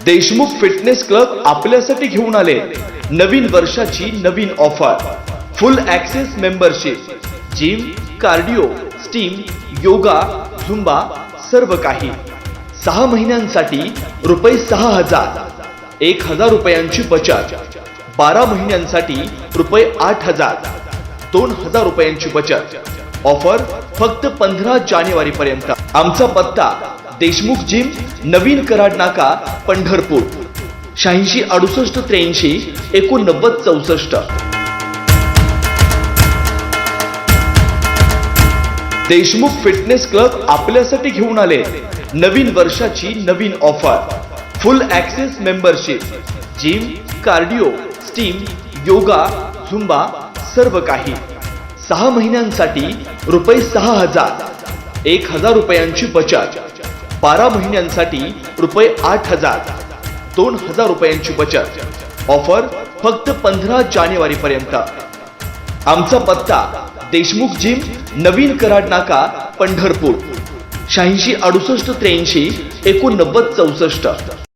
Deshmukh fitness club आपल्यासाठी घेऊन आले नवीन वर्षाची नवीन offer. Full access membership, gym, cardio, steam, yoga, zumba सर्व काही 6 महिन्यांसाठी रुपये 6000, 1000 रुपयांची बचत। 12 महिन्यांसाठी रुपये 8000, 2000 रुपयांची बचत। ऑफर फक्त 15 जानेवारी पर्यंत। आमचा पत्ता देशमुख जिम, नवीन कराड नाका, पंढरपूर। 86 68 83 89 64। देशमुख फिटनेस क्लब आपल्यासाठी घेऊन आले नवीन वर्षाची नवीन offer. Full access membership, gym, cardio, steam, yoga, zumba सर्व काही 6 महिन्यांसाठी रुपये 6000, 1000 रुपयांची बचत। 12 महिन्यांसाठी रुपये 8000, 2000 रुपयांची बचत। ऑफर फक्त 15 जानेवारी पर्यंत। आमचा पत्ता देशमुख जिम, नवीन कराड नाका, पंढरपूर। 86 68 83 89 64।